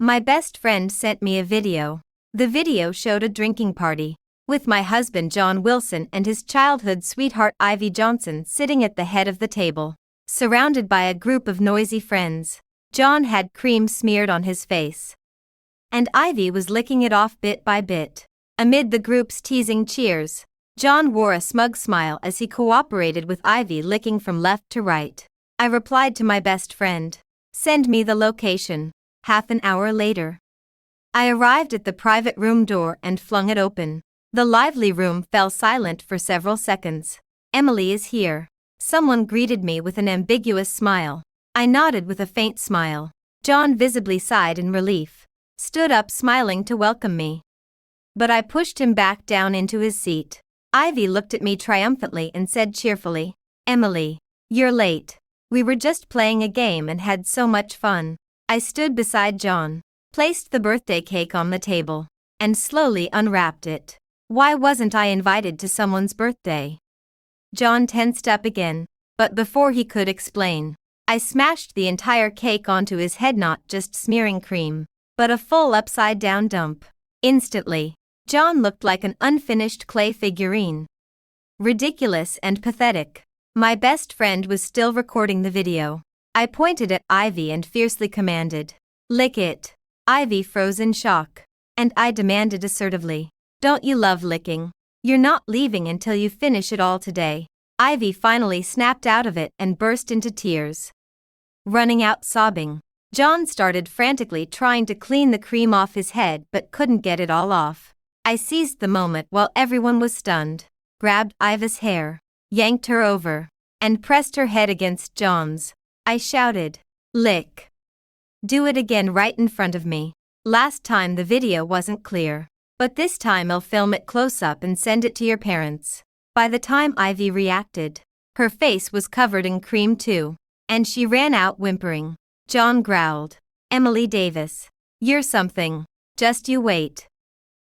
My best friend sent me a video. The video showed a drinking party, with my husband John Wilson and his childhood sweetheart Ivy Johnson sitting at the head of the table, surrounded by a group of noisy friends. John had cream smeared on his face, and Ivy was licking it off bit by bit. Amid the group's teasing cheers, John wore a smug smile as he cooperated with Ivy licking from left to right. I replied to my best friend, "Send me the location." Half an hour later, I arrived at the private room door and flung it open. The lively room fell silent for several seconds. "Emily is here." Someone greeted me with an ambiguous smile. I nodded with a faint smile. John visibly sighed in relief, stood up smiling to welcome me. But I pushed him back down into his seat. Ivy looked at me triumphantly and said cheerfully, "Emily, you're late. We were just playing a game and had so much fun." I stood beside John, placed the birthday cake on the table, and slowly unwrapped it. Why wasn't I invited to someone's birthday? John tensed up again, but before he could explain, I smashed the entire cake onto his head, not just smearing cream, but a full upside-down dump. Instantly, John looked like an unfinished clay figurine. Ridiculous and pathetic. My best friend was still recording the video. I pointed at Ivy and fiercely commanded, "Lick it." Ivy froze in shock, and I demanded assertively, "Don't you love licking? You're not leaving until you finish it all today." Ivy finally snapped out of it and burst into tears. Running out sobbing, John started frantically trying to clean the cream off his head but couldn't get it all off. I seized the moment while everyone was stunned, grabbed Ivy's hair, yanked her over, and pressed her head against John's. I shouted, "Lick. Do it again right in front of me." Last time the video wasn't clear, but this time I'll film it close up and send it to your parents. By the time Ivy reacted, her face was covered in cream too, and she ran out whimpering. John growled, "Emily Davis, you're something. Just you wait."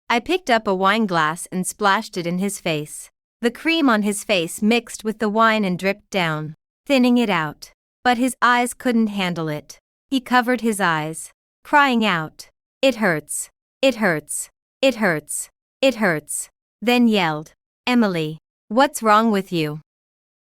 I picked up a wine glass and splashed it in his face. The cream on his face mixed with the wine and dripped down, thinning it out. But his eyes couldn't handle it. He covered his eyes, crying out, "It hurts. It hurts. It hurts. It hurts." Then yelled, "Emily, what's wrong with you?"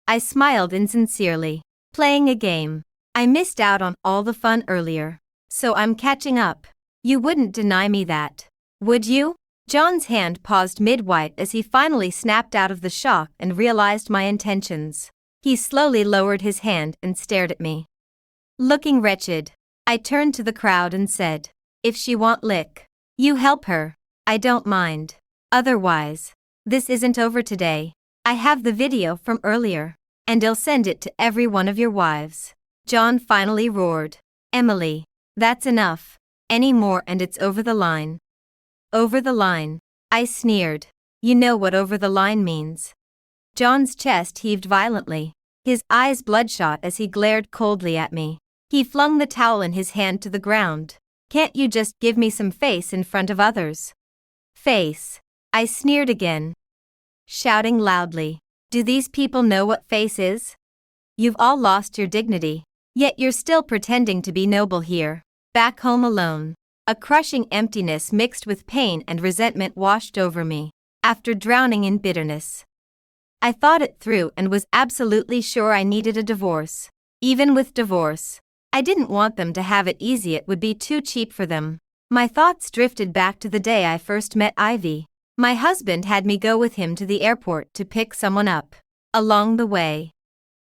I smiled insincerely. "Playing a game. I missed out on all the fun earlier, so I'm catching up. You wouldn't deny me that, would you?" John's hand paused mid-wipe as he finally snapped out of the shock and realized my intentions. He slowly lowered his hand and stared at me. Looking wretched, I turned to the crowd and said, "If she won't lick, you help her. I don't mind. Otherwise, this isn't over today. I have the video from earlier, and I'll send it to every one of your wives." John finally roared, "Emily, that's enough. Any more and it's over the line." "Over the line?" I sneered. "You know what over the line means." John's chest heaved violently, his eyes bloodshot as he glared coldly at me. He flung the towel in his hand to the ground. "Can't you just give me some face in front of others?" "Face?" I sneered again, shouting loudly, "Do these people know what face is? You've all lost your dignity, yet you're still pretending to be noble here. Back home alone." A crushing emptiness mixed with pain and resentment washed over me, after drowning in bitterness. I thought it through and was absolutely sure I needed a divorce. Even with divorce, I didn't want them to have it easy. It would be too cheap for them. My thoughts drifted back to the day I first met Ivy. My husband had me go with him to the airport to pick someone up. Along the way,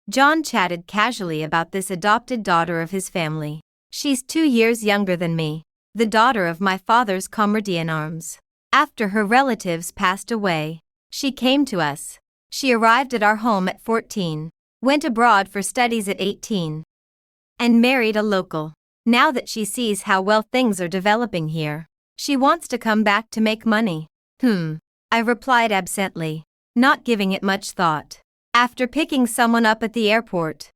John chatted casually about this adopted daughter of his family. "She's 2 years younger than me, the daughter of my father's comrade in arms. After her relatives passed away, she came to us. She arrived at our home at 14, went abroad for studies at 18, and married a local. Now that she sees how well things are developing here, she wants to come back to make money." I replied absently, not giving it much thought. After picking someone up at the airport,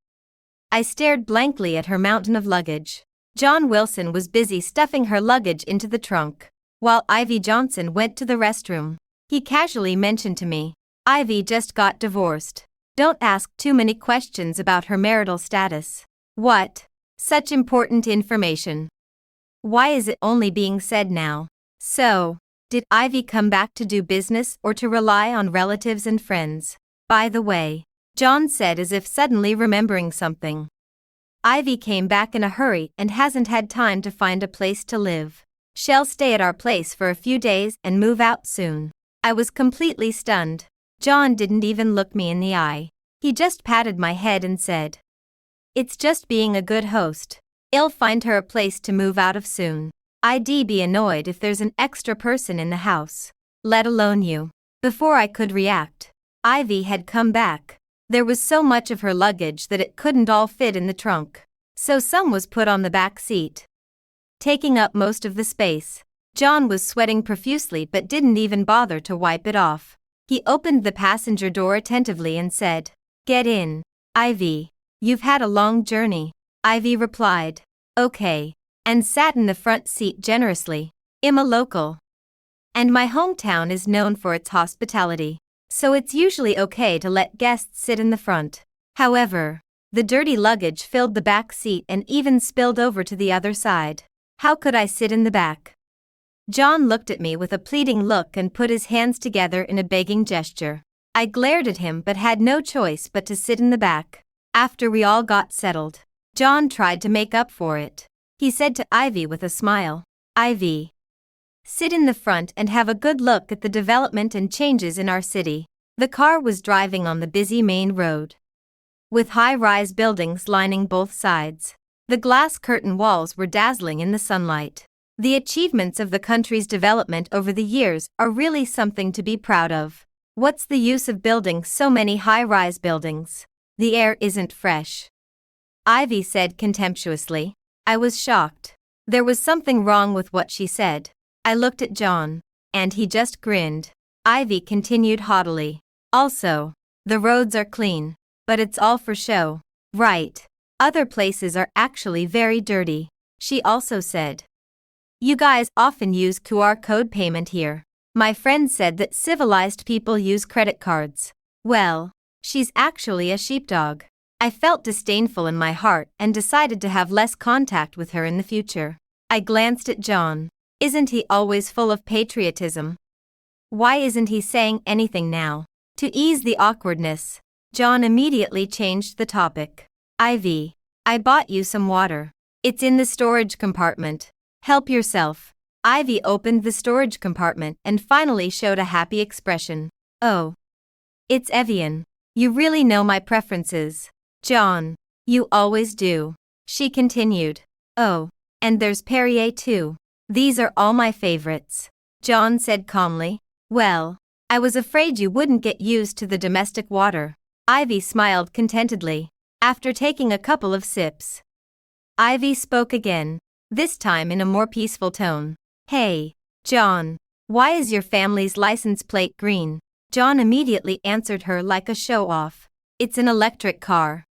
I stared blankly at her mountain of luggage. John Wilson was busy stuffing her luggage into the trunk, while Ivy Johnson went to the restroom. He casually mentioned to me, "Ivy just got divorced. Don't ask too many questions about her marital status." What? Such important information. Why is it only being said now? So, did Ivy come back to do business or to rely on relatives and friends? By the way, John said as if suddenly remembering something. Ivy came back in a hurry and hasn't had time to find a place to live. She'll stay at our place for a few days and move out soon. I was completely stunned. John didn't even look me in the eye. He just patted my head and said, "It's just being a good host. I'll find her a place to move out of soon. I'd be annoyed if there's an extra person in the house. Let alone you." Before I could react, Ivy had come back. There was so much of her luggage that it couldn't all fit in the trunk. So some was put on the back seat, taking up most of the space. John was sweating profusely but didn't even bother to wipe it off. He opened the passenger door attentively and said, "Get in, Ivy. You've had a long journey." Ivy replied, "Okay," and sat in the front seat generously. "I'm a local, and my hometown is known for its hospitality, so it's usually okay to let guests sit in the front." However, the dirty luggage filled the back seat and even spilled over to the other side. How could I sit in the back? John looked at me with a pleading look and put his hands together in a begging gesture. I glared at him but had no choice but to sit in the back. After we all got settled, John tried to make up for it. He said to Ivy with a smile, "Ivy, sit in the front and have a good look at the development and changes in our city." The car was driving on the busy main road, with high-rise buildings lining both sides. The glass curtain walls were dazzling in the sunlight. The achievements of the country's development over the years are really something to be proud of. What's the use of building so many high-rise buildings? The air isn't fresh. Ivy said contemptuously. I was shocked. There was something wrong with what she said. I looked at John, and he just grinned. Ivy continued haughtily, "Also, the roads are clean, but it's all for show, right? Other places are actually very dirty." She also said, "You guys often use QR code payment here. My friend said that civilized people use credit cards." Well, she's actually a sheepdog. I felt disdainful in my heart and decided to have less contact with her in the future. I glanced at John. Isn't he always full of patriotism? Why isn't he saying anything now? To ease the awkwardness, John immediately changed the topic. "Ivy, I bought you some water. It's in the storage compartment. Help yourself." Ivy opened the storage compartment and finally showed a happy expression. "Oh, it's Evian. You really know my preferences, John. You always do." She continued. "Oh, and there's Perrier too. These are all my favorites." John said calmly, "Well, I was afraid you wouldn't get used to the domestic water." Ivy smiled contentedly. After taking a couple of sips, Ivy spoke again, this time in a more peaceful tone. "Hey, John, why is your family's license plate green?" John immediately answered her like a show-off. "It's an electric car,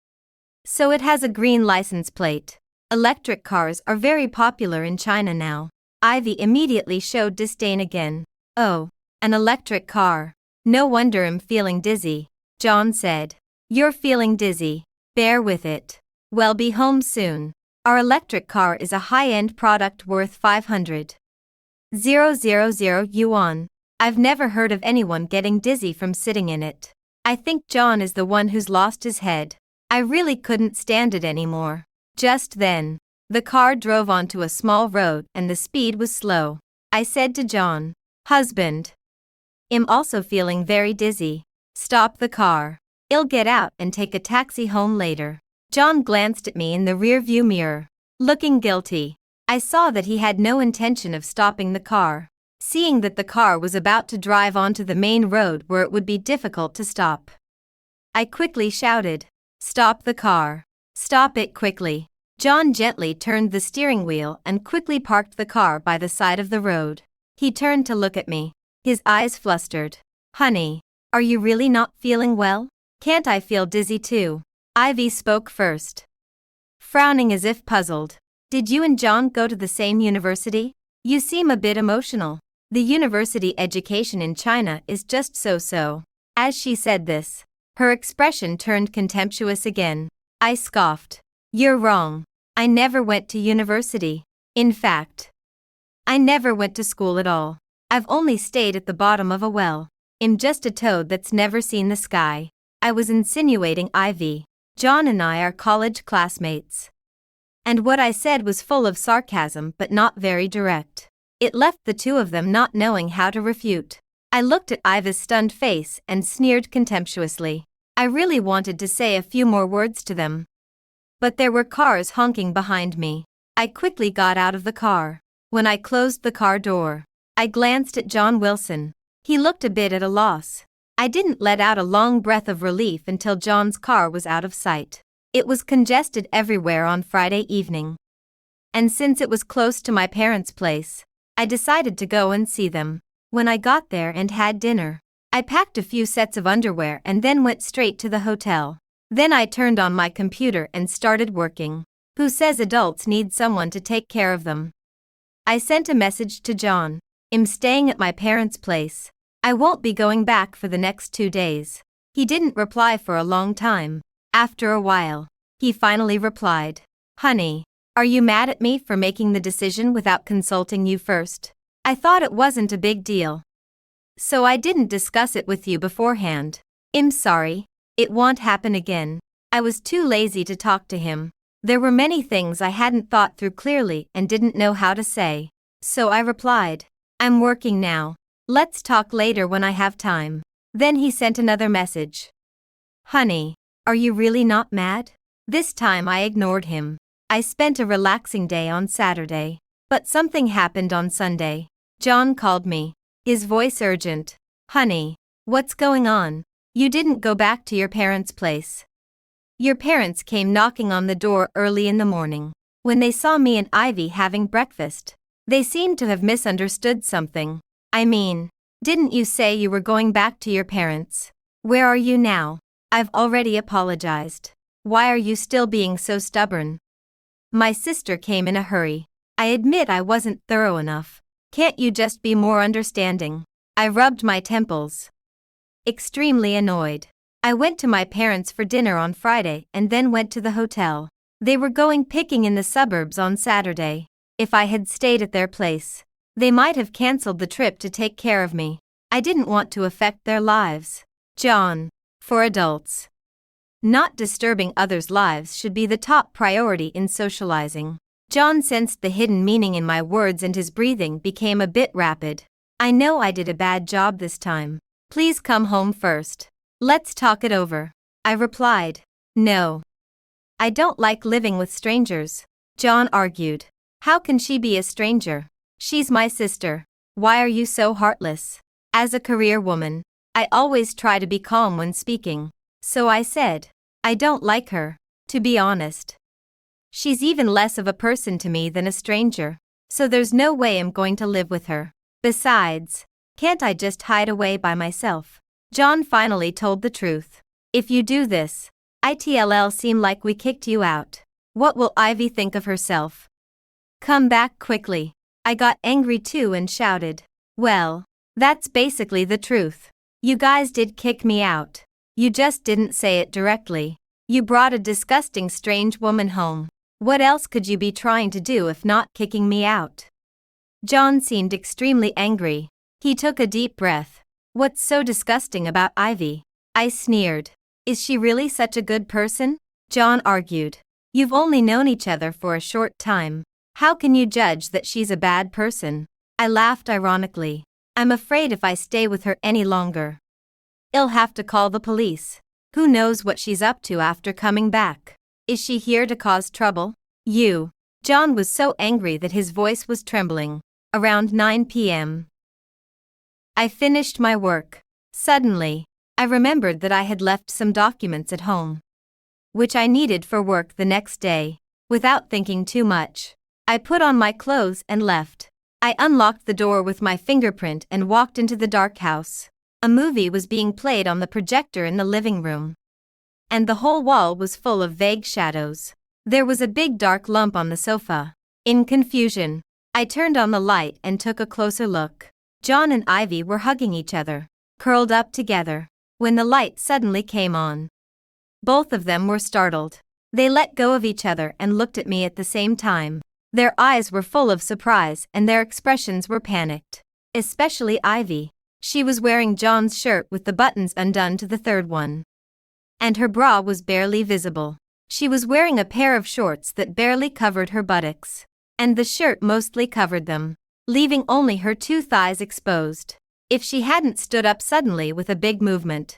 so it has a green license plate. Electric cars are very popular in China now." Ivy immediately showed disdain again. "Oh, an electric car. No wonder I'm feeling dizzy." John said, "You're feeling dizzy. Bear with it. We'll be home soon. Our electric car is a high-end product worth 500,000 yuan. I've never heard of anyone getting dizzy from sitting in it. I think John is the one who's lost his head." I really couldn't stand it anymore. Just then, the car drove onto a small road and the speed was slow. I said to John, "Husband, I'm also feeling very dizzy. Stop the car. I'll get out and take a taxi home later." John glanced at me in the rear-view mirror, looking guilty. I saw that he had no intention of stopping the car. Seeing that the car was about to drive onto the main road where it would be difficult to stop, I quickly shouted, "Stop the car. Stop it quickly." John gently turned the steering wheel and quickly parked the car by the side of the road. He turned to look at me, his eyes flustered. "Honey, are you really not feeling well? Can't I feel dizzy too?" Ivy spoke first, frowning as if puzzled. "Did you and John go to the same university? You seem a bit emotional. The university education in China is just so-so." As she said this, her expression turned contemptuous again. I scoffed. "You're wrong. I never went to university. In fact, I never went to school at all. I've only stayed at the bottom of a well. I'm just a toad that's never seen the sky. I was insinuating Ivy. John and I are college classmates. And what I said was full of sarcasm but not very direct. It left the two of them not knowing how to refute. I looked at Iva's stunned face and sneered contemptuously. I really wanted to say a few more words to them. But there were cars honking behind me. I quickly got out of the car. When I closed the car door, I glanced at John Wilson. He looked a bit at a loss. I didn't let out a long breath of relief until John's car was out of sight. It was congested everywhere on Friday evening. And since it was close to my parents' place, I decided to go and see them. When I got there and had dinner, I packed a few sets of underwear and then went straight to the hotel. Then I turned on my computer and started working. Who says adults need someone to take care of them? I sent a message to John. I'm staying at my parents' place. I won't be going back for the next 2 days. He didn't reply for a long time. After a while, he finally replied. Honey, are you mad at me for making the decision without consulting you first? I thought it wasn't a big deal. So I didn't discuss it with you beforehand. I'm sorry. It won't happen again. I was too lazy to talk to him. There were many things I hadn't thought through clearly and didn't know how to say. So I replied, I'm working now. Let's talk later when I have time. Then he sent another message. Honey, are you really not mad? This time I ignored him. I spent a relaxing day on Saturday. But something happened on Sunday. John called me. His voice urgent. Honey, what's going on? You didn't go back to your parents' place. Your parents came knocking on the door early in the morning. When they saw me and Ivy having breakfast, they seemed to have misunderstood something. I mean, didn't you say you were going back to your parents? Where are you now? I've already apologized. Why are you still being so stubborn? My sister came in a hurry. I admit I wasn't thorough enough. Can't you just be more understanding? I rubbed my temples. Extremely annoyed. I went to my parents for dinner on Friday and then went to the hotel. They were going picking in the suburbs on Saturday. If I had stayed at their place, they might have canceled the trip to take care of me. I didn't want to affect their lives. John, for adults, not disturbing others' lives should be the top priority in socializing. John sensed the hidden meaning in my words and his breathing became a bit rapid. I know I did a bad job this time. Please come home first. Let's talk it over. I replied. No. I don't like living with strangers. John argued. How can she be a stranger? She's my sister. Why are you so heartless? As a career woman, I always try to be calm when speaking. So I said, I don't like her, to be honest. She's even less of a person to me than a stranger, so there's no way I'm going to live with her. Besides, can't I just hide away by myself? John finally told the truth. If you do this, it'll seem like we kicked you out. What will Ivy think of herself? Come back quickly. I got angry too and shouted. Well, that's basically the truth. You guys did kick me out. You just didn't say it directly. You brought a disgusting strange woman home. What else could you be trying to do if not kicking me out? John seemed extremely angry. He took a deep breath. What's so disgusting about Ivy? I sneered. Is she really such a good person? John argued. You've only known each other for a short time. How can you judge that she's a bad person? I laughed ironically. I'm afraid if I stay with her any longer, I'll have to call the police. Who knows what she's up to after coming back? Is she here to cause trouble? You. John was so angry that his voice was trembling. Around 9 p.m. I finished my work. Suddenly, I remembered that I had left some documents at home, which I needed for work the next day. Without thinking too much, I put on my clothes and left. I unlocked the door with my fingerprint and walked into the dark house. A movie was being played on the projector in the living room, and the whole wall was full of vague shadows. There was a big dark lump on the sofa. In confusion, I turned on the light and took a closer look. John and Ivy were hugging each other, curled up together. When the light suddenly came on, both of them were startled. They let go of each other and looked at me at the same time. Their eyes were full of surprise and their expressions were panicked. Especially Ivy. She was wearing John's shirt with the buttons undone to the third one. And her bra was barely visible. She was wearing a pair of shorts that barely covered her buttocks. And the shirt mostly covered them, leaving only her two thighs exposed. If she hadn't stood up suddenly with a big movement,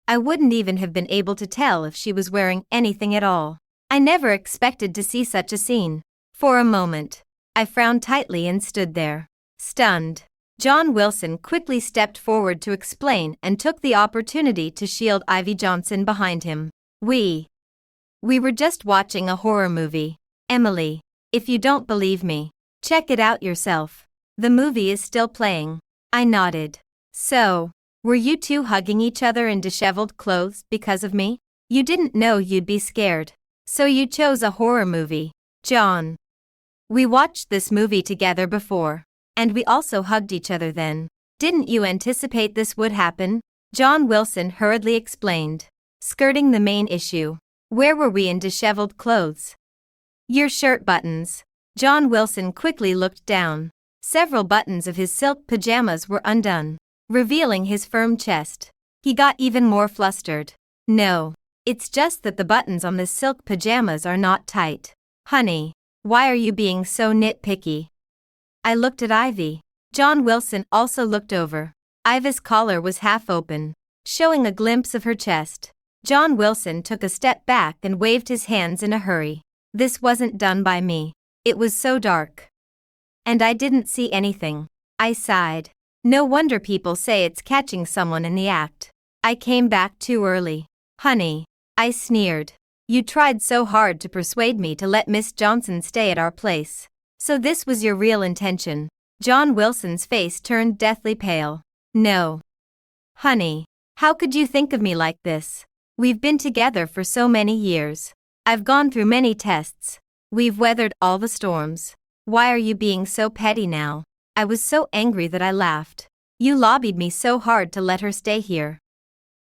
I wouldn't even have been able to tell if she was wearing anything at all. I never expected to see such a scene. For a moment, I frowned tightly and stood there, stunned. John Wilson quickly stepped forward to explain and took the opportunity to shield Ivy Johnson behind him. We were just watching a horror movie. Emily, if you don't believe me, check it out yourself. The movie is still playing. I nodded. So, were you two hugging each other in disheveled clothes because of me? You didn't know you'd be scared, so you chose a horror movie. John. We watched this movie together before, and we also hugged each other then. Didn't you anticipate this would happen? John Wilson hurriedly explained, skirting the main issue. Where were we in disheveled clothes? Your shirt buttons. John Wilson quickly looked down. Several buttons of his silk pajamas were undone, revealing his firm chest. He got even more flustered. No, it's just that the buttons on the silk pajamas are not tight. Honey, why are you being so nitpicky? I looked at Ivy. John Wilson also looked over. Ivy's collar was half open, showing a glimpse of her chest. John Wilson took a step back and waved his hands in a hurry. This wasn't done by me. It was so dark. And I didn't see anything. I sighed. No wonder people say it's catching someone in the act. I came back too early. Honey, I sneered. You tried so hard to persuade me to let Miss Johnson stay at our place. So this was your real intention. John Wilson's face turned deathly pale. No. Honey, how could you think of me like this? We've been together for so many years. I've gone through many tests. We've weathered all the storms. Why are you being so petty now? I was so angry that I laughed. You lobbied me so hard to let her stay here.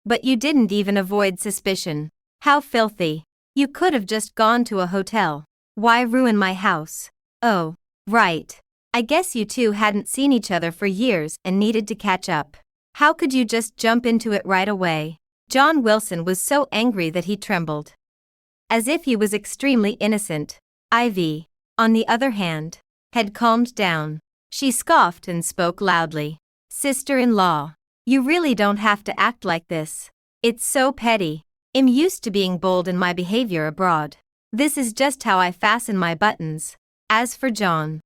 But you didn't even avoid suspicion. How filthy. You could have just gone to a hotel. Why ruin my house? Oh, right. I guess you two hadn't seen each other for years and needed to catch up. How could you just jump into it right away? John Wilson was so angry that he trembled, as if he was extremely innocent. Ivy, on the other hand, had calmed down. She scoffed and spoke loudly. Sister-in-law, you really don't have to act like this. It's so petty. I'm used to being bold in my behavior abroad. This is just how I fasten my buttons. As for John,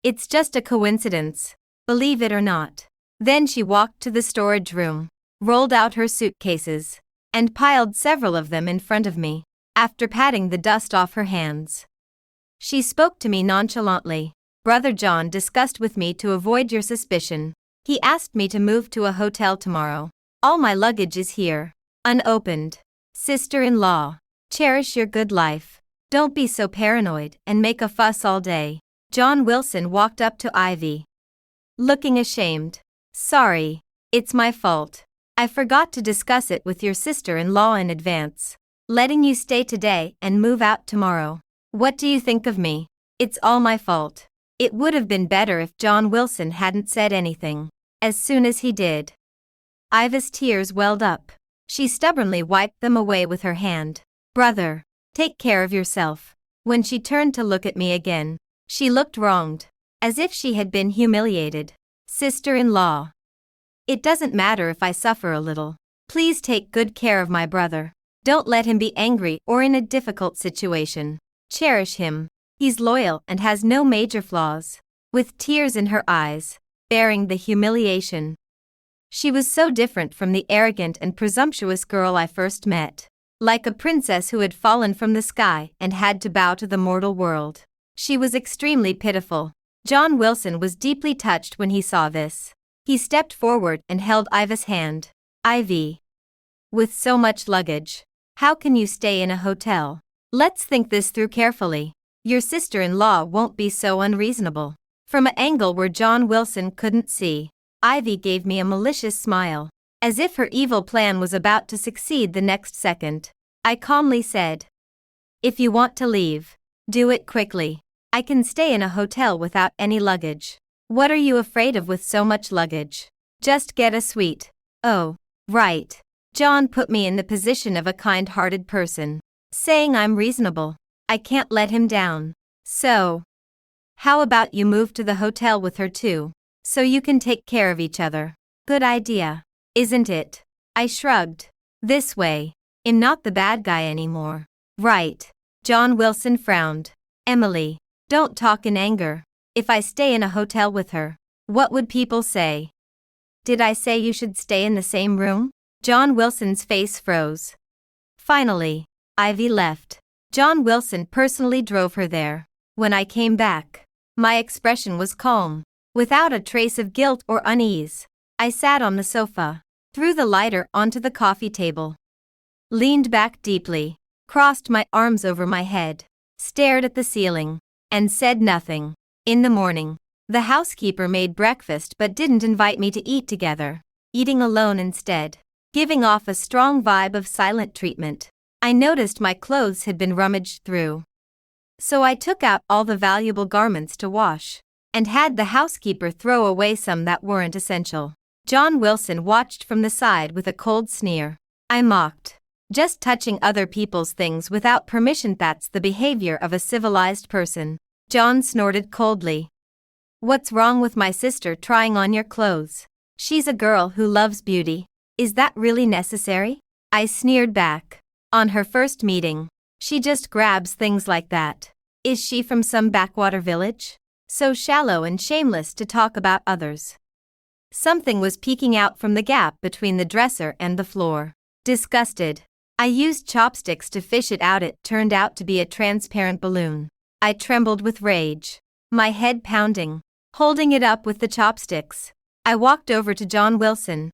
it's just a coincidence, believe it or not. Then she walked to the storage room, rolled out her suitcases, and piled several of them in front of me. After patting the dust off her hands, she spoke to me nonchalantly. Brother John discussed with me to avoid your suspicion. He asked me to move to a hotel tomorrow. All my luggage is here, unopened. Sister-in-law, cherish your good life. Don't be so paranoid and make a fuss all day. John Wilson walked up to Ivy, looking ashamed. Sorry, it's my fault. I forgot to discuss it with your sister-in-law in advance. Letting you stay today and move out tomorrow. What do you think of me? It's all my fault. It would have been better if John Wilson hadn't said anything. As soon as he did, Ivy's tears welled up. She stubbornly wiped them away with her hand. Brother, take care of yourself. When she turned to look at me again, she looked wronged, as if she had been humiliated. Sister-in-law, it doesn't matter if I suffer a little. Please take good care of my brother. Don't let him be angry or in a difficult situation. Cherish him. He's loyal and has no major flaws. With tears in her eyes, bearing the humiliation. She was so different from the arrogant and presumptuous girl I first met. Like a princess who had fallen from the sky and had to bow to the mortal world. She was extremely pitiful. John Wilson was deeply touched when he saw this. He stepped forward and held Ivy's hand. Ivy, with so much luggage, how can you stay in a hotel? Let's think this through carefully. Your sister-in-law won't be so unreasonable. From an angle where John Wilson couldn't see, Ivy gave me a malicious smile, as if her evil plan was about to succeed the next second. I calmly said, if you want to leave, do it quickly. I can stay in a hotel without any luggage. What are you afraid of with so much luggage? Just get a suite. Oh, right. John put me in the position of a kind-hearted person, saying I'm reasonable. I can't let him down. So, how about you move to the hotel with her too, so you can take care of each other? Good idea, isn't it? I shrugged. This way, I'm not the bad guy anymore. Right. John Wilson frowned. Emily, don't talk in anger. If I stay in a hotel with her, what would people say? Did I say you should stay in the same room? John Wilson's face froze. Finally, Ivy left. John Wilson personally drove her there. When I came back, my expression was calm, without a trace of guilt or unease. I sat on the sofa, threw the lighter onto the coffee table, leaned back deeply, crossed my arms over my head, stared at the ceiling, and said nothing. In the morning, the housekeeper made breakfast but didn't invite me to eat together, eating alone instead, giving off a strong vibe of silent treatment. I noticed my clothes had been rummaged through. So I took out all the valuable garments to wash, and had the housekeeper throw away some that weren't essential. John Wilson watched from the side with a cold sneer. I mocked. Just touching other people's things without permission, that's the behavior of a civilized person. John snorted coldly. What's wrong with my sister trying on your clothes? She's a girl who loves beauty. Is that really necessary? I sneered back. On her first meeting, she just grabs things like that. Is she from some backwater village? So shallow and shameless to talk about others. Something was peeking out from the gap between the dresser and the floor. Disgusted, I used chopsticks to fish it out. It turned out to be a transparent balloon. I trembled with rage, my head pounding, holding it up with the chopsticks. I walked over to John Wilson.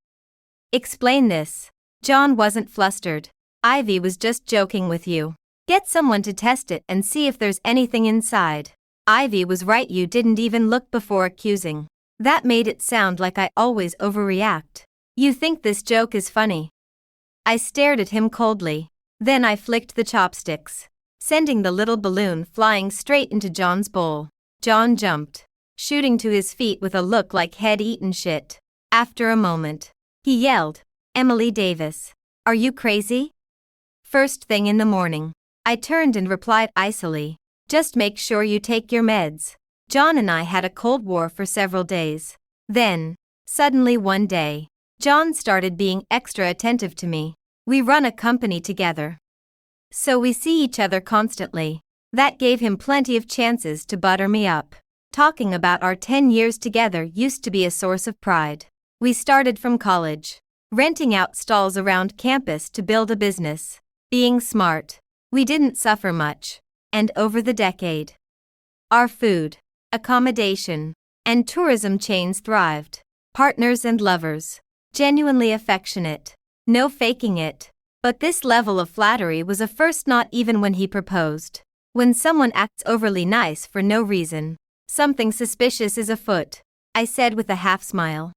Explain this. John wasn't flustered. Ivy was just joking with you. Get someone to test it and see if there's anything inside. Ivy was right, you didn't even look before accusing. That made it sound like I always overreact. You think this joke is funny? I stared at him coldly. Then I flicked the chopsticks, sending the little balloon flying straight into John's bowl. John jumped, shooting to his feet with a look like he'd eaten shit. After a moment, he yelled, Emily Davis, are you crazy? First thing in the morning. I turned and replied icily, just make sure you take your meds. John and I had a cold war for several days. Then, suddenly one day, John started being extra attentive to me. We run a company together, so we see each other constantly. That gave him plenty of chances to butter me up. Talking about our 10 years together used to be a source of pride. We started from college, renting out stalls around campus to build a business. Being smart, we didn't suffer much. And over the decade, our food, accommodation, and tourism chains thrived. Partners and lovers, genuinely affectionate, no faking it. But this level of flattery was a first, not even when he proposed. When someone acts overly nice for no reason, something suspicious is afoot, I said with a half smile.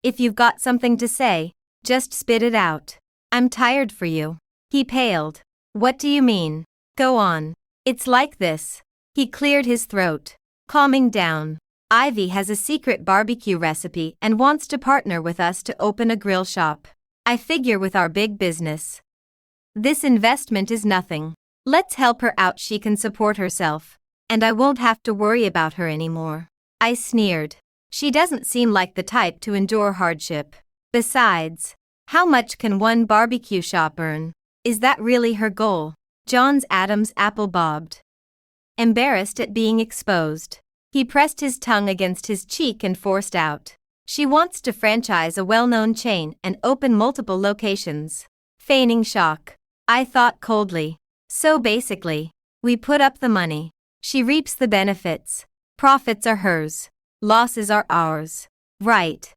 If you've got something to say, just spit it out. I'm tired for you. He paled. What do you mean? Go on. It's like this. He cleared his throat, calming down. Ivy has a secret barbecue recipe and wants to partner with us to open a grill shop. I figure with our big business, this investment is nothing. Let's help her out. She can support herself, and I won't have to worry about her anymore. I sneered. She doesn't seem like the type to endure hardship. Besides, how much can one barbecue shop earn? Is that really her goal? John's Adam's apple bobbed. Embarrassed at being exposed, he pressed his tongue against his cheek and forced out. She wants to franchise a well-known chain and open multiple locations. Feigning shock, I thought coldly. So basically, we put up the money. She reaps the benefits. Profits are hers. Losses are ours. Right.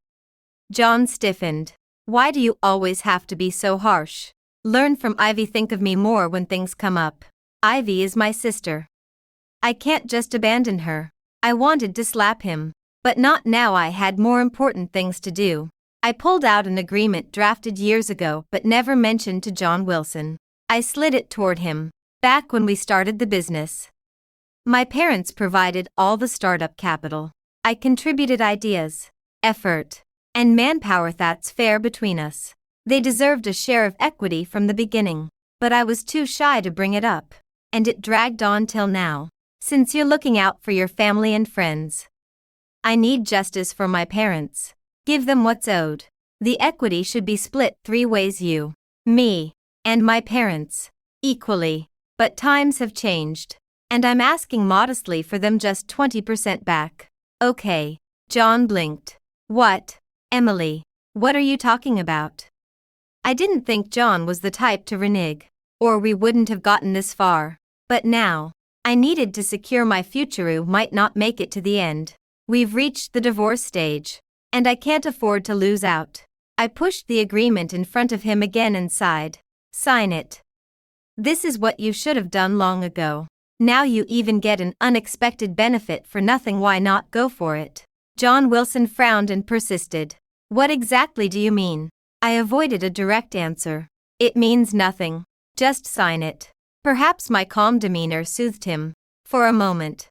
John stiffened. Why do you always have to be so harsh? Learn from Ivy. Think of me more when things come up. Ivy is my sister. I can't just abandon her. I wanted to slap him, but not now. I had more important things to do. I pulled out an agreement drafted years ago but never mentioned to John Wilson. I slid it toward him, back when we started the business. My parents provided all the startup capital. I contributed ideas, effort, and manpower. That's fair between us. They deserved a share of equity from the beginning, but I was too shy to bring it up, and it dragged on till now. Since you're looking out for your family and friends, I need justice for my parents. Give them what's owed. The equity should be split 3 ways: you, me, and my parents, equally. But times have changed, and I'm asking modestly for them just 20% back. Okay. John blinked. What? Emily, what are you talking about? I didn't think John was the type to renege, or we wouldn't have gotten this far. But now, I needed to secure my future. Who might not make it to the end. We've reached the divorce stage, and I can't afford to lose out. I pushed the agreement in front of him again and sighed. Sign it. This is what you should have done long ago. Now you even get an unexpected benefit for nothing. Why not go for it? John Wilson frowned and persisted. What exactly do you mean? I avoided a direct answer. It means nothing. Just sign it. Perhaps my calm demeanor soothed him. For a moment,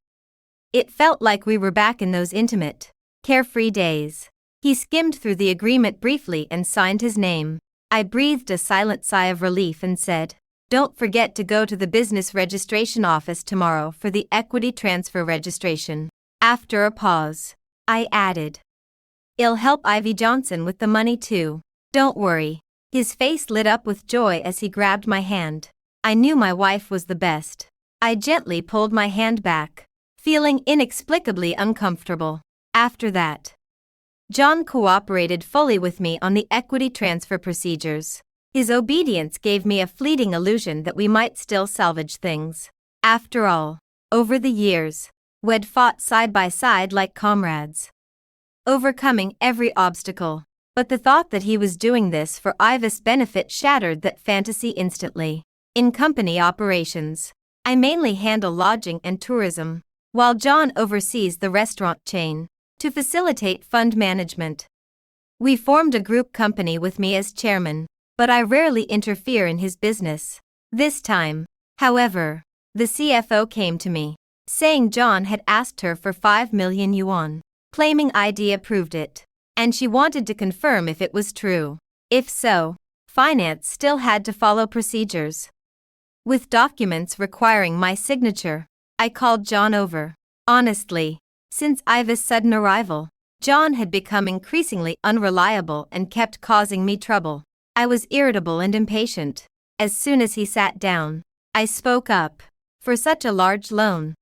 it felt like we were back in those intimate, carefree days. He skimmed through the agreement briefly and signed his name. I breathed a silent sigh of relief and said, "Don't forget to go to the business registration office tomorrow for the equity transfer registration." After a pause, I added, "It'll help Ivy Johnson with the money too. Don't worry." His face lit up with joy as he grabbed my hand. I knew my wife was the best. I gently pulled my hand back, feeling inexplicably uncomfortable. After that, John cooperated fully with me on the equity transfer procedures. His obedience gave me a fleeting illusion that we might still salvage things. After all, over the years, we'd fought side by side like comrades, overcoming every obstacle. But the thought that he was doing this for Ivy's benefit shattered that fantasy instantly. In company operations, I mainly handle lodging and tourism, while John oversees the restaurant chain, to facilitate fund management. We formed a group company with me as chairman, but I rarely interfere in his business. This time, however, the CFO came to me, saying John had asked her for 5 million yuan, claiming ID approved it, and she wanted to confirm if it was true. If so, finance still had to follow procedures, with documents requiring my signature. I called John over. Honestly, since Ivy's sudden arrival, John had become increasingly unreliable and kept causing me trouble. I was irritable and impatient. As soon as he sat down, I spoke up. For such a large loan,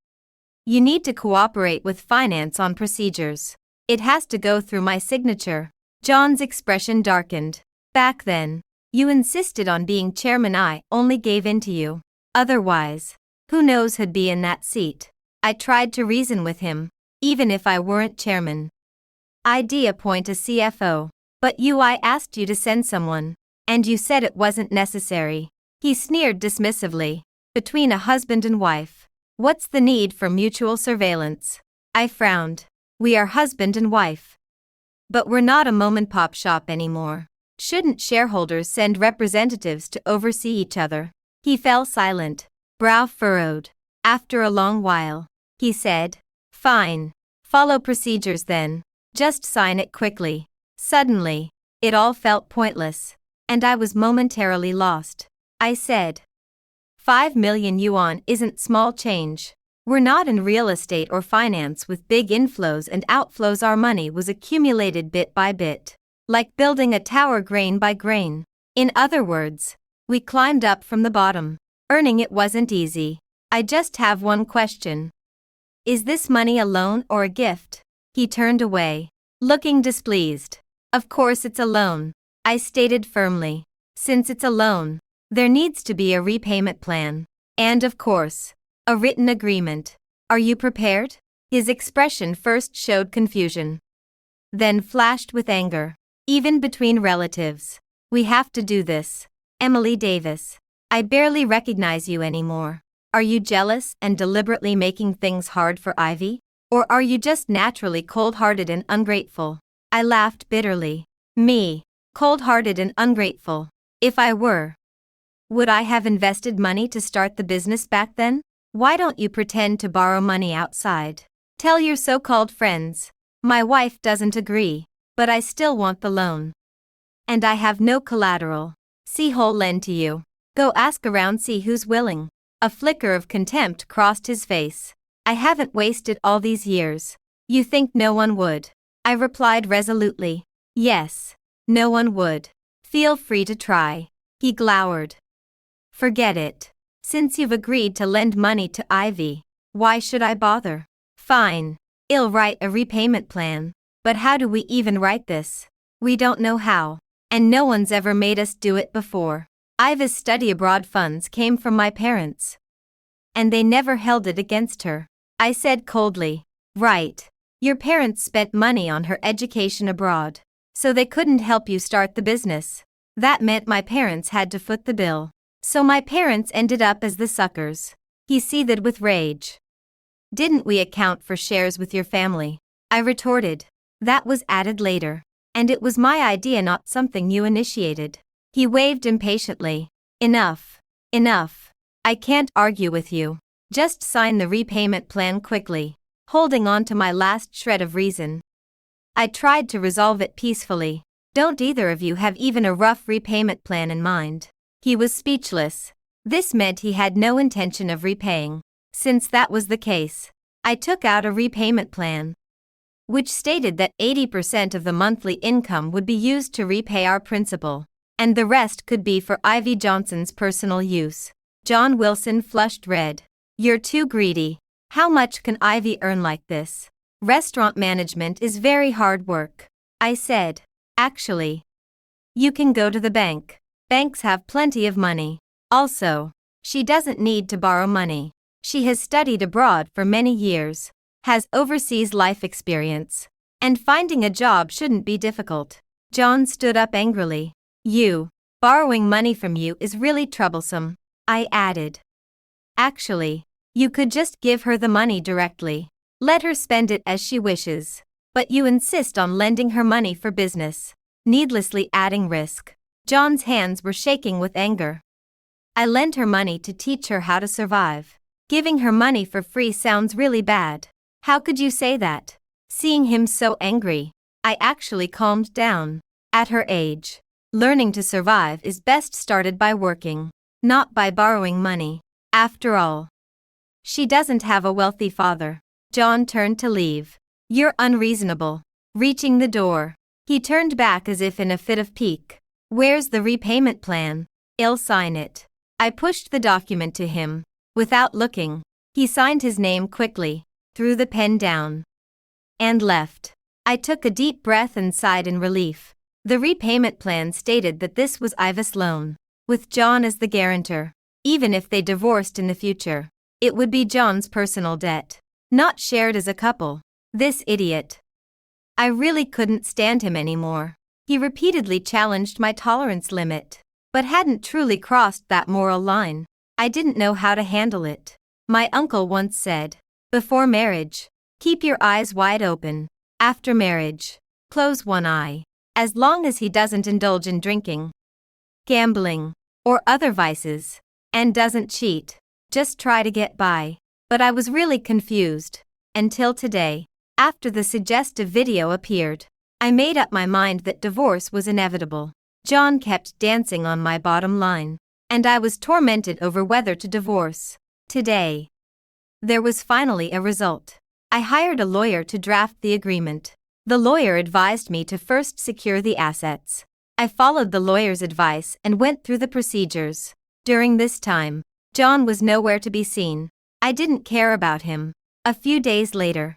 you need to cooperate with finance on procedures. It has to go through my signature. John's expression darkened. Back then, you insisted on being chairman. I only gave in to you. Otherwise, who knows who'd be in that seat? I tried to reason with him. Even if I weren't chairman, I'd appoint a CFO. But I asked you to send someone, and you said it wasn't necessary. He sneered dismissively. Between a husband and wife, what's the need for mutual surveillance? I frowned. We are husband and wife. But we're not a mom-and-pop shop anymore. Shouldn't shareholders send representatives to oversee each other? He fell silent, brow furrowed. After a long while, he said, "Fine. Follow procedures then. Just sign it quickly." Suddenly, it all felt pointless, and I was momentarily lost. I said, 5 million yuan isn't small change. We're not in real estate or finance with big inflows and outflows. Our money was accumulated bit by bit, like building a tower grain by grain. In other words, we climbed up from the bottom. Earning it wasn't easy. I just have one question. Is this money a loan or a gift? He turned away, looking displeased. Of course it's a loan, I stated firmly. Since it's a loan, there needs to be a repayment plan. And of course, a written agreement. Are you prepared? His expression first showed confusion, then flashed with anger. Even between relatives, we have to do this. Emily Davis, I barely recognize you anymore. Are you jealous and deliberately making things hard for Ivy? Or are you just naturally cold-hearted and ungrateful? I laughed bitterly. Me, cold-hearted and ungrateful. If I were, would I have invested money to start the business back then? Why don't you pretend to borrow money outside? Tell your so-called friends. My wife doesn't agree, but I still want the loan. And I have no collateral. See who'll lend to you. Go ask around, see who's willing. A flicker of contempt crossed his face. I haven't wasted all these years. You think no one would? I replied resolutely. Yes, no one would. Feel free to try. He glowered. Forget it. Since you've agreed to lend money to Ivy, why should I bother? Fine. I'll write a repayment plan. But how do we even write this? We don't know how. And no one's ever made us do it before. Iva's study abroad funds came from my parents. And they never held it against her. I said coldly. Right. Your parents spent money on her education abroad. So they couldn't help you start the business. That meant my parents had to foot the bill. So my parents ended up as the suckers. He seethed with rage. Didn't we account for shares with your family? I retorted. That was added later. And it was my idea, not something you initiated. He waved impatiently. Enough. Enough. I can't argue with you. Just sign the repayment plan quickly. Holding on to my last shred of reason. I tried to resolve it peacefully. Don't either of you have even a rough repayment plan in mind? He was speechless. This meant he had no intention of repaying. Since that was the case, I took out a repayment plan, which stated that 80% of the monthly income would be used to repay our principal, and the rest could be for Ivy Johnson's personal use. John Wilson flushed red. You're too greedy. How much can Ivy earn like this? Restaurant management is very hard work. I said. Actually, you can go to the bank. Banks have plenty of money. Also, she doesn't need to borrow money. She has studied abroad for many years, has overseas life experience, and finding a job shouldn't be difficult. John stood up angrily. Borrowing money from you is really troublesome. I added. Actually, you could just give her the money directly. Let her spend it as she wishes. But you insist on lending her money for business, needlessly adding risk. John's hands were shaking with anger. I lent her money to teach her how to survive. Giving her money for free sounds really bad. How could you say that? Seeing him so angry, I actually calmed down. At her age, learning to survive is best started by working, not by borrowing money. After all, she doesn't have a wealthy father. John turned to leave. You're unreasonable. Reaching the door, he turned back as if in a fit of pique. Where's the repayment plan? I'll sign it. I pushed the document to him. Without looking, he signed his name quickly, threw the pen down, and left. I took a deep breath and sighed in relief. The repayment plan stated that this was Iva's loan, with John as the guarantor. Even if they divorced in the future, it would be John's personal debt, not shared as a couple. This idiot. I really couldn't stand him anymore. He repeatedly challenged my tolerance limit, but hadn't truly crossed that moral line. I didn't know how to handle it. My uncle once said, before marriage, keep your eyes wide open. After marriage, close one eye. As long as he doesn't indulge in drinking, gambling, or other vices, and doesn't cheat, just try to get by. But I was really confused. Until today, after the suggestive video appeared, I made up my mind that divorce was inevitable. John kept dancing on my bottom line, and I was tormented over whether to divorce. Today, there was finally a result. I hired a lawyer to draft the agreement. The lawyer advised me to first secure the assets. I followed the lawyer's advice and went through the procedures. During this time, John was nowhere to be seen. I didn't care about him. A few days later,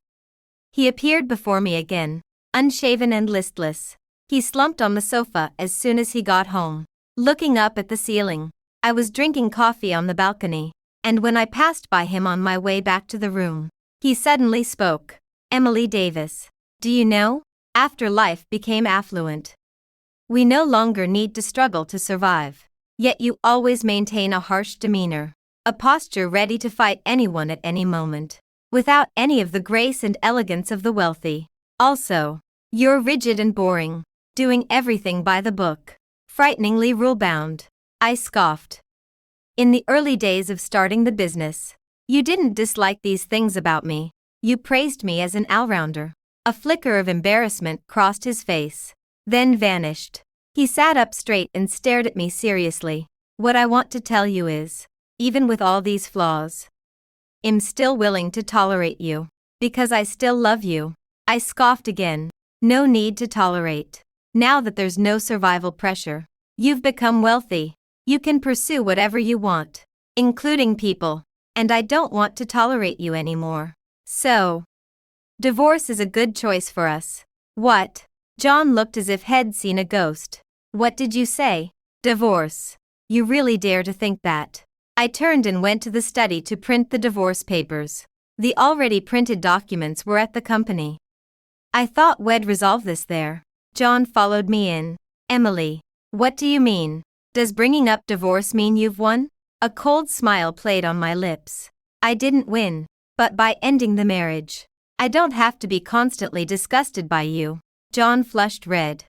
he appeared before me again, unshaven and listless. He slumped on the sofa as soon as he got home, looking up at the ceiling. I was drinking coffee on the balcony, and when I passed by him on my way back to the room, he suddenly spoke. Emily Davis, do you know? After life became affluent, we no longer need to struggle to survive. Yet you always maintain a harsh demeanor, a posture ready to fight anyone at any moment, without any of the grace and elegance of the wealthy. Also, you're rigid and boring, doing everything by the book, frighteningly rule-bound. I scoffed. In the early days of starting the business, You didn't dislike these things about me. You praised me as an all-rounder. A flicker of embarrassment crossed his face, then vanished. He sat up straight and stared at me seriously. What I want to tell you is, even with all these flaws, I'm still willing to tolerate you. Because I still love you. I scoffed again. No need to tolerate. Now that there's no survival pressure, you've become wealthy. You can pursue whatever you want, including people. And I don't want to tolerate you anymore. So, divorce is a good choice for us. What? John looked as if he'd seen a ghost. What did you say? Divorce. You really dare to think that? I turned and went to the study to print the divorce papers. The already printed documents were at the company. I thought we'd resolve this there. John followed me in. Emily, what do you mean? Does bringing up divorce mean you've won? A cold smile played on my lips. I didn't win, but by ending the marriage, I don't have to be constantly disgusted by you. John flushed red.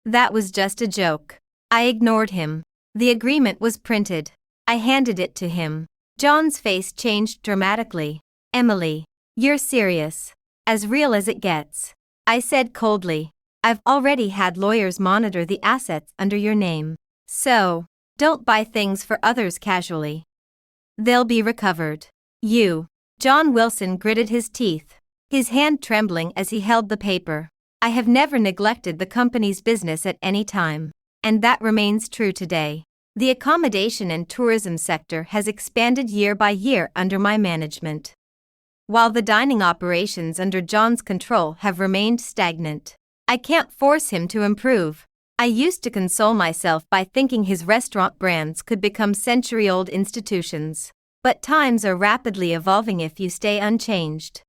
That was just a joke. I ignored him. The agreement was printed. I handed it to him. John's face changed dramatically. Emily, you're serious. As real as it gets. I said coldly. I've already had lawyers monitor the assets under your name. So, don't buy things for others casually. They'll be recovered. You. John Wilson gritted his teeth, his hand trembling as he held the paper. I have never neglected the company's business at any time, and that remains true today. The accommodation and tourism sector has expanded year by year under my management, while the dining operations under John's control have remained stagnant. I can't force him to improve. I used to console myself by thinking his restaurant brands could become century-old institutions. But times are rapidly evolving if you stay unchanged.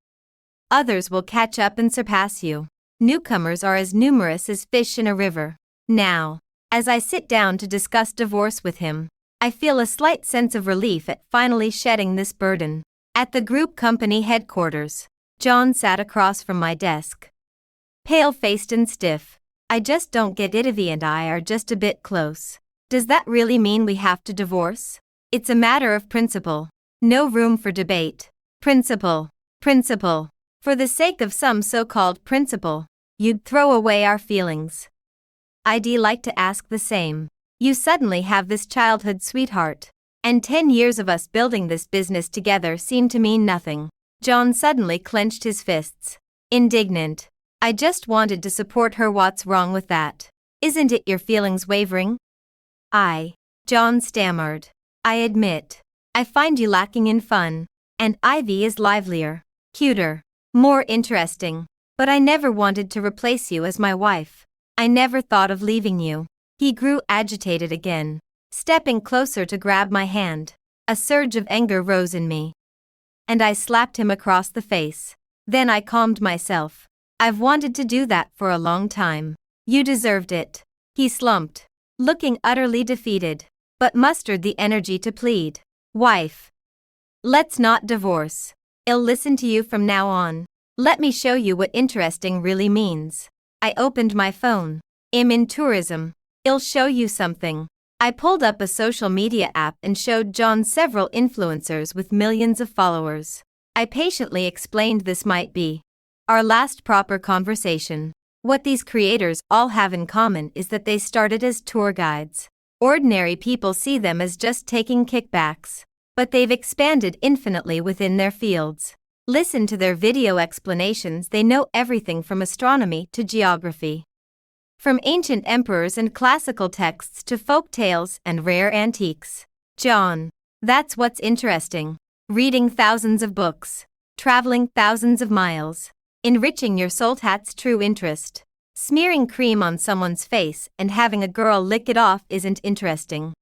Others will catch up and surpass you. Newcomers are as numerous as fish in a river. Now, as I sit down to discuss divorce with him, I feel a slight sense of relief at finally shedding this burden. At the group company headquarters, John sat across from my desk, pale-faced and stiff. I just don't get it. Ivy and I are just a bit close. Does that really mean we have to divorce? It's a matter of principle. No room for debate. Principle. Principle. For the sake of some so-called principle, you'd throw away our feelings. I'd like to ask the same. You suddenly have this childhood sweetheart, and 10 years of us building this business together seem to mean nothing. John suddenly clenched his fists. Indignant. I just wanted to support her. What's wrong with that? Isn't it your feelings wavering? John stammered. I admit, I find you lacking in fun, and Ivy is livelier, cuter, more interesting. But I never wanted to replace you as my wife. I never thought of leaving you. He grew agitated again, stepping closer to grab my hand. A surge of anger rose in me, and I slapped him across the face. Then I calmed myself. I've wanted to do that for a long time. You deserved it. He slumped, looking utterly defeated, but mustered the energy to plead. Wife, let's not divorce. I'll listen to you from now on. Let me show you what interesting really means. I opened my phone. I'm in tourism. I'll show you something. I pulled up a social media app and showed John several influencers with millions of followers. I patiently explained this might be our last proper conversation. What these creators all have in common is that they started as tour guides. Ordinary people see them as just taking kickbacks, but they've expanded infinitely within their fields. Listen to their video explanations. They know everything from astronomy to geography, from ancient emperors and classical texts to folk tales and rare antiques. John, that's what's interesting. Reading thousands of books, traveling thousands of miles, enriching your soul. That's true interest. Smearing cream on someone's face and having a girl lick it off isn't interesting.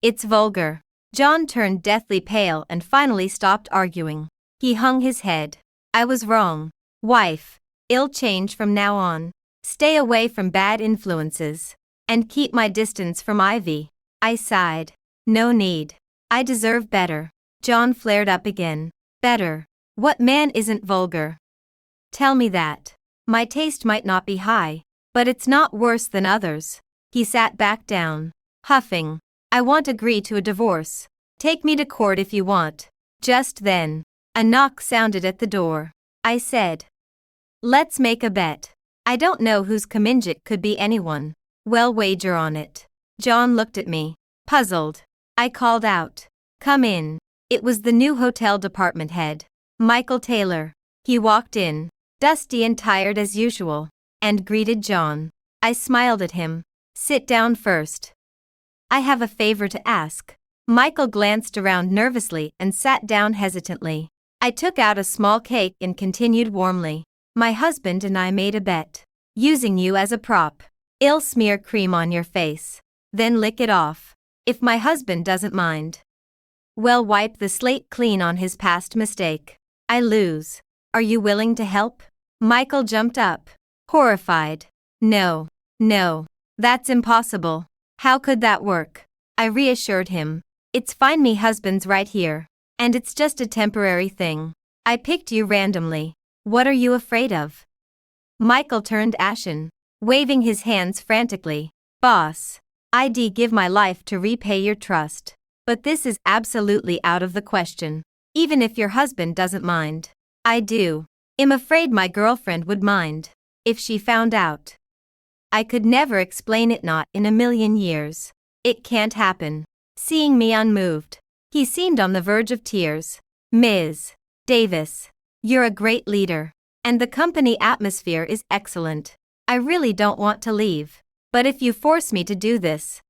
It's vulgar. John turned deathly pale and finally stopped arguing. He hung his head. I was wrong. Wife, I'll change from now on. Stay away from bad influences. And keep my distance from Ivy. I sighed. No need. I deserve better. John flared up again. Better? What man isn't vulgar? Tell me that. My taste might not be high, but it's not worse than others. He sat back down, huffing. I won't agree to a divorce. Take me to court if you want. Just then, a knock sounded at the door. I said, "Let's make a bet. I don't know whose companionship could be anyone. Well, wager on it." John looked at me, puzzled. I called out, "Come in." It was the new hotel department head, Michael Taylor. He walked in, dusty and tired as usual, and greeted John. I smiled at him. "Sit down first. I have a favor to ask." Michael glanced around nervously and sat down hesitantly. I took out a small cake and continued warmly. "My husband and I made a bet. Using you as a prop. I'll smear cream on your face. Then lick it off. If my husband doesn't mind, well, wipe the slate clean on his past mistake. I lose. Are you willing to help?" Michael jumped up, horrified. No, that's impossible. How could that work?" I reassured him. "It's fine, me husband's right here. And it's just a temporary thing. I picked you randomly. What are you afraid of?" Michael turned ashen, waving his hands frantically. "Boss, I'd give my life to repay your trust. But this is absolutely out of the question. Even if your husband doesn't mind. I do. I'm afraid my girlfriend would mind. If she found out. I could never explain it, not in a million years. It can't happen." Seeing me unmoved, he seemed on the verge of tears. "Ms. Davis, you're a great leader. And the company atmosphere is excellent. I really don't want to leave. But if you force me to do this,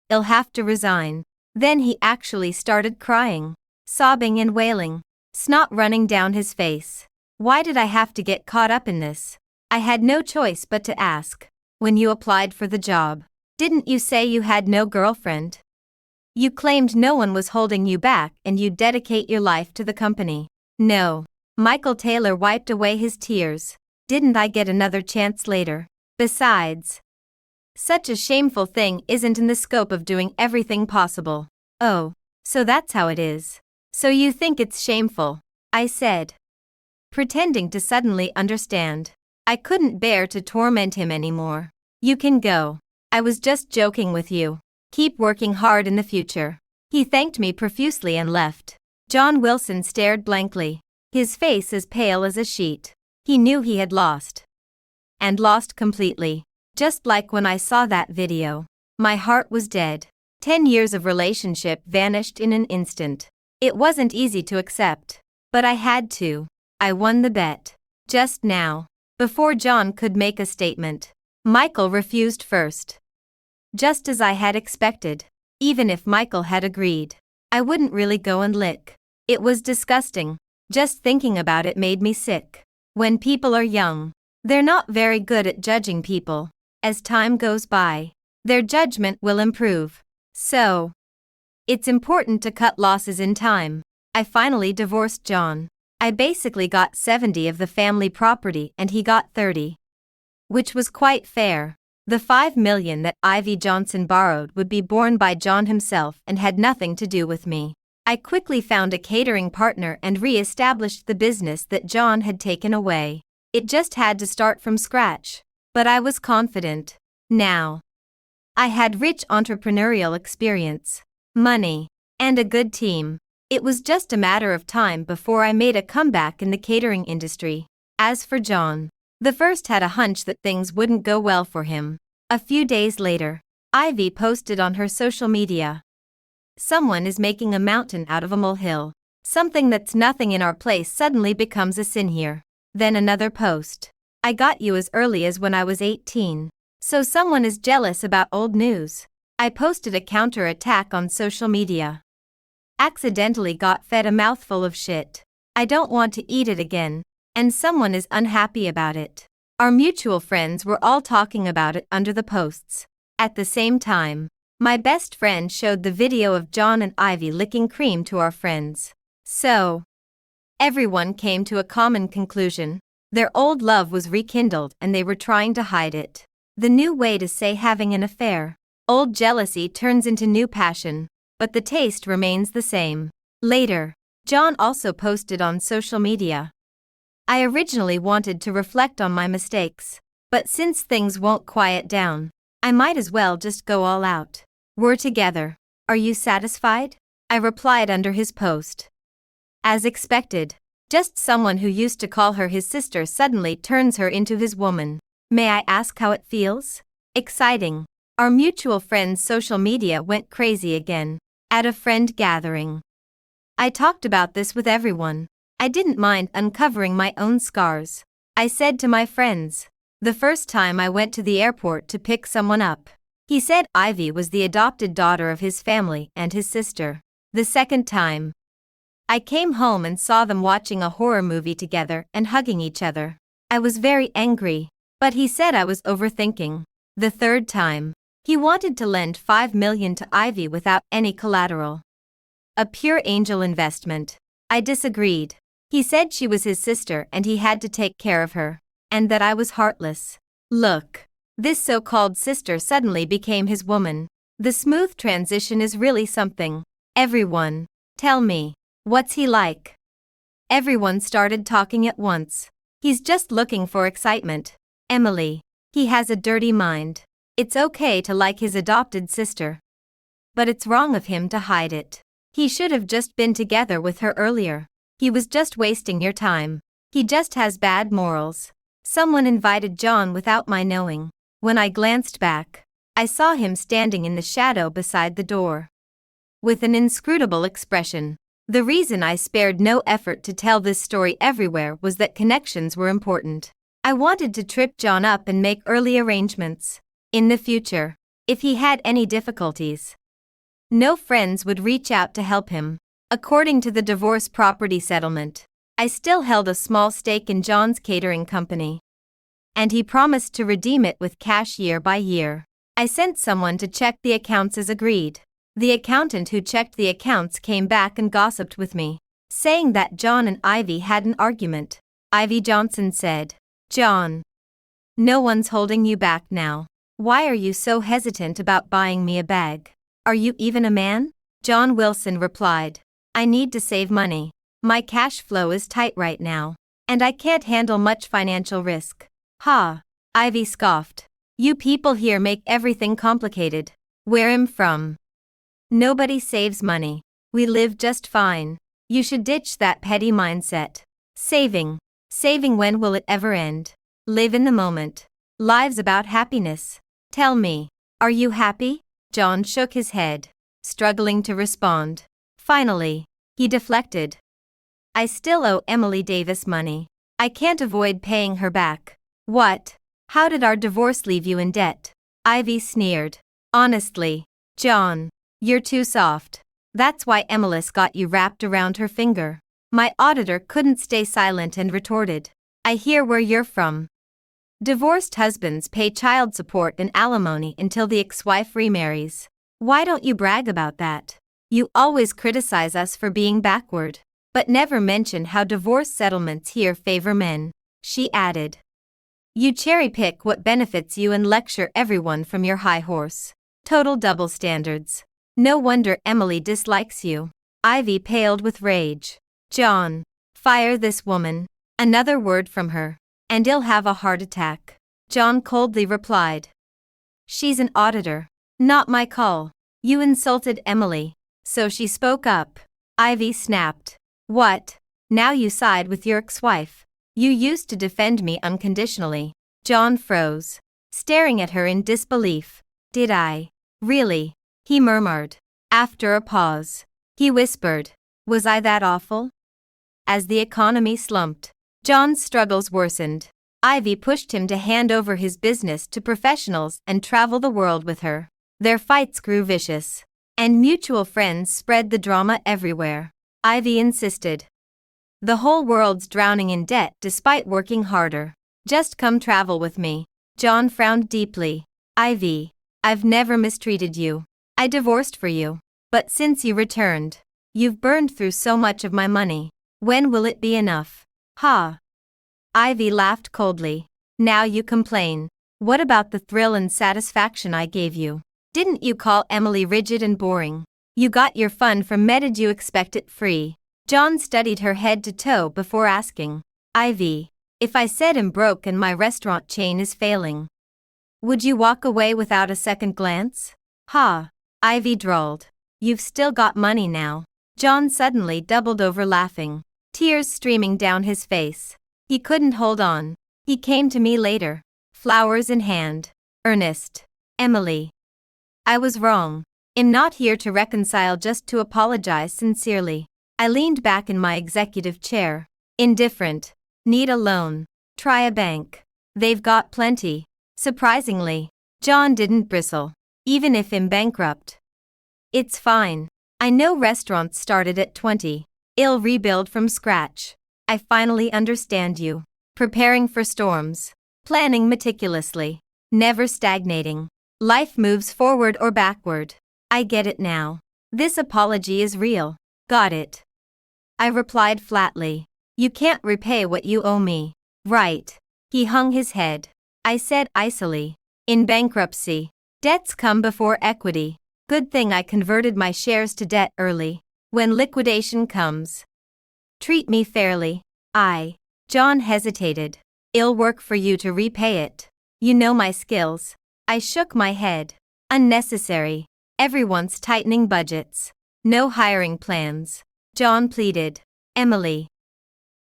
I'll have to resign." Then he actually started crying, sobbing and wailing, snot running down his face. Why did I have to get caught up in this? I had no choice but to ask. "When you applied for the job, didn't you say you had no girlfriend? You claimed no one was holding you back and you'd dedicate your life to the company." "No." Michael Taylor wiped away his tears. "Didn't I get another chance later? Besides, such a shameful thing isn't in the scope of doing everything possible." "Oh, so that's how it is. So you think it's shameful?" I said, pretending to suddenly understand. I couldn't bear to torment him anymore. "You can go. I was just joking with you. Keep working hard in the future." He thanked me profusely and left. John Wilson stared blankly, his face as pale as a sheet. He knew he had lost. And lost completely. Just like when I saw that video. My heart was dead. 10 years of relationship vanished in an instant. It wasn't easy to accept. But I had to. I won the bet. Just now. Before John could make a statement, Michael refused first. Just as I had expected. Even if Michael had agreed, I wouldn't really go and lick. It was disgusting. Just thinking about it made me sick. When people are young, they're not very good at judging people. As time goes by, their judgment will improve. So, it's important to cut losses in time. I finally divorced John. I basically got 70 of the family property and he got 30. Which was quite fair. The $5 million that Ivy Johnson borrowed would be borne by John himself and had nothing to do with me. I quickly found a catering partner and re-established the business that John had taken away. It just had to start from scratch. But I was confident. Now, I had rich entrepreneurial experience, money, and a good team. It was just a matter of time before I made a comeback in the catering industry. As for John, the first had a hunch that things wouldn't go well for him. A few days later, Ivy posted on her social media, "Someone is making a mountain out of a molehill. Something that's nothing in our place suddenly becomes a sin here." Then another post. "I got you as early as when I was 18. So someone is jealous about old news." I posted a counter-attack on social media. Accidentally got fed a mouthful of shit. I don't want to eat it again. And someone is unhappy about it. Our mutual friends were all talking about it under the posts. At the same time, my best friend showed the video of John and Ivy licking cream to our friends. So, everyone came to a common conclusion. Their old love was rekindled and they were trying to hide it. The new way to say having an affair. Old jealousy turns into new passion, but the taste remains the same. Later, John also posted on social media. "I originally wanted to reflect on my mistakes, but since things won't quiet down, I might as well just go all out. We're together. Are you satisfied?" I replied under his post. As expected, just someone who used to call her his sister suddenly turns her into his woman. May I ask how it feels? Exciting. Our mutual friend's social media went crazy again. At a friend gathering, I talked about this with everyone. I didn't mind uncovering my own scars. I said to my friends, the first time I went to the airport to pick someone up, he said Ivy was the adopted daughter of his family and his sister. The second time, I came home and saw them watching a horror movie together and hugging each other. I was very angry, but he said I was overthinking. The third time, he wanted to lend $5 million to Ivy without any collateral. A pure angel investment. I disagreed. He said she was his sister and he had to take care of her, and that I was heartless. Look, this so-called sister suddenly became his woman. The smooth transition is really something. Everyone, tell me, what's he like? Everyone started talking at once. He's just looking for excitement. Emily, he has a dirty mind. It's okay to like his adopted sister, but it's wrong of him to hide it. He should have just been together with her earlier. He was just wasting your time. He just has bad morals. Someone invited John without my knowing. When I glanced back, I saw him standing in the shadow beside the door, with an inscrutable expression. The reason I spared no effort to tell this story everywhere was that connections were important. I wanted to trip John up and make early arrangements. In the future, if he had any difficulties, no friends would reach out to help him. According to the divorce property settlement, I still held a small stake in John's catering company, and he promised to redeem it with cash year by year. I sent someone to check the accounts as agreed. The accountant who checked the accounts came back and gossiped with me, saying that John and Ivy had an argument. Ivy Johnson said, "John, no one's holding you back now. Why are you so hesitant about buying me a bag? Are you even a man?" John Wilson replied, "I need to save money. My cash flow is tight right now, and I can't handle much financial risk." "Ha," Ivy scoffed. "You people here make everything complicated. Where I'm from, nobody saves money. We live just fine. You should ditch that petty mindset. Saving. Saving, when will it ever end? Live in the moment. Life's about happiness. Tell me, are you happy?" John shook his head, struggling to respond. Finally, he deflected. "I still owe Emily Davis money. I can't avoid paying her back." "What? How did our divorce leave you in debt?" Ivy sneered. "Honestly, John, you're too soft. That's why Emily's got you wrapped around her finger." My auditor couldn't stay silent and retorted, "I hear where you're from. Divorced husbands pay child support and alimony until the ex-wife remarries. Why don't you brag about that? You always criticize us for being backward, but never mention how divorce settlements here favor men," she added. "You cherry-pick what benefits you and lecture everyone from your high horse. Total double standards. No wonder Emily dislikes you." Ivy paled with rage. "John, fire this woman. Another word from her, and you'll have a heart attack." John coldly replied, "She's an auditor. Not my call. You insulted Emily, so she spoke up." Ivy snapped. "What? Now you side with your ex-wife? You used to defend me unconditionally." John froze, staring at her in disbelief. "Did I? Really?" he murmured. After a pause, he whispered, "Was I that awful?" As the economy slumped, John's struggles worsened. Ivy pushed him to hand over his business to professionals and travel the world with her. Their fights grew vicious, and mutual friends spread the drama everywhere. Ivy insisted, "The whole world's drowning in debt despite working harder. Just come travel with me." John frowned deeply. "Ivy, I've never mistreated you. I divorced for you. But since you returned, you've burned through so much of my money. When will it be enough?" "Ha." Ivy laughed coldly. "Now you complain. What about the thrill and satisfaction I gave you? Didn't you call Emily rigid and boring? You got your fun from me. Did you expect it free?" John studied her head to toe before asking, "Ivy, if I said I'm broke and my restaurant chain is failing, would you walk away without a second glance?" "Ha," Ivy drawled. "You've still got money now. John suddenly doubled over laughing, tears streaming down his face. He couldn't hold on. He came to me later, flowers in hand. Ernest. Emily. I was wrong. I'm not here to reconcile, just to apologize sincerely. I leaned back in my executive chair. Indifferent. Need a loan. Try a bank. They've got plenty. Surprisingly, John didn't bristle, even if I'm bankrupt. It's fine. I know restaurants started at 20. I'll rebuild from scratch. I finally understand you. Preparing for storms. Planning meticulously. Never stagnating. Life moves forward or backward. I get it now. This apology is real. Got it. I replied flatly. You can't repay what you owe me. Right. He hung his head. I said icily. In bankruptcy, debts come before equity. Good thing I converted my shares to debt early. When liquidation comes, treat me fairly. John hesitated. I'll work for you to repay it. You know my skills. I shook my head. Unnecessary. Everyone's tightening budgets. No hiring plans. John pleaded. Emily.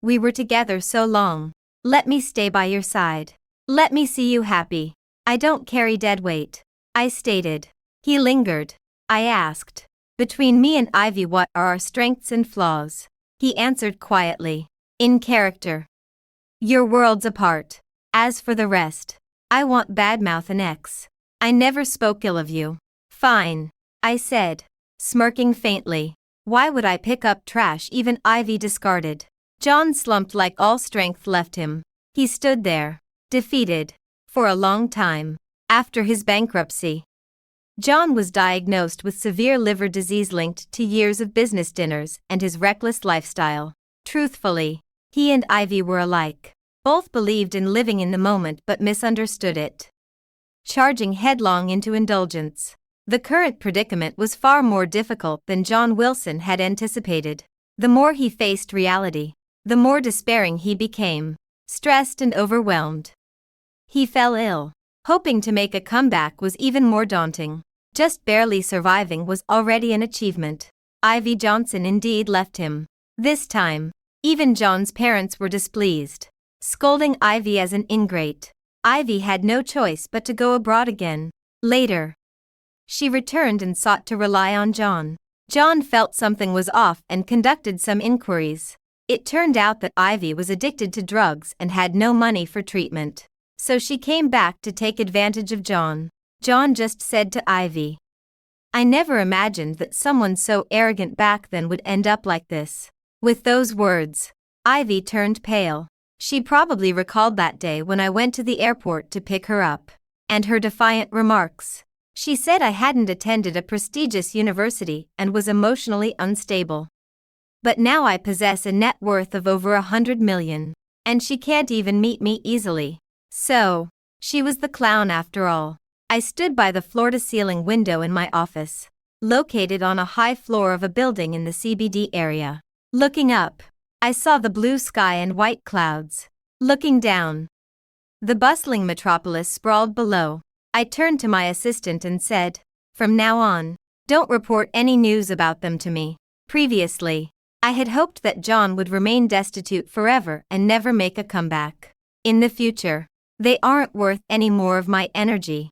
We were together so long. Let me stay by your side. Let me see you happy. I don't carry dead weight. I stated. He lingered. I asked. Between me and Ivy, what are our strengths and flaws? He answered quietly. In character. You're worlds apart. As for the rest, I won't badmouth an ex. I never spoke ill of you. Fine. I said, smirking faintly. Why would I pick up trash even Ivy discarded? John slumped like all strength left him. He stood there, defeated, for a long time. After his bankruptcy, John was diagnosed with severe liver disease linked to years of business dinners and his reckless lifestyle. Truthfully, he and Ivy were alike. Both believed in living in the moment but misunderstood it, charging headlong into indulgence. The current predicament was far more difficult than John Wilson had anticipated. The more he faced reality, the more despairing he became, stressed and overwhelmed. He fell ill. Hoping to make a comeback was even more daunting. Just barely surviving was already an achievement. Ivy Johnson indeed left him. This time, even John's parents were displeased, scolding Ivy as an ingrate. Ivy had no choice but to go abroad again. Later, she returned and sought to rely on John. John felt something was off and conducted some inquiries. It turned out that Ivy was addicted to drugs and had no money for treatment. So she came back to take advantage of John. John just said to Ivy, I never imagined that someone so arrogant back then would end up like this. With those words, Ivy turned pale. She probably recalled that day when I went to the airport to pick her up, and her defiant remarks. She said I hadn't attended a prestigious university and was emotionally unstable. But now I possess a net worth of over 100 million, and she can't even meet me easily. So, she was the clown after all. I stood by the floor-to-ceiling window in my office, located on a high floor of a building in the CBD area. Looking up, I saw the blue sky and white clouds. Looking down, the bustling metropolis sprawled below. I turned to my assistant and said, from now on, don't report any news about them to me. Previously, I had hoped that John would remain destitute forever and never make a comeback. In the future, they aren't worth any more of my energy.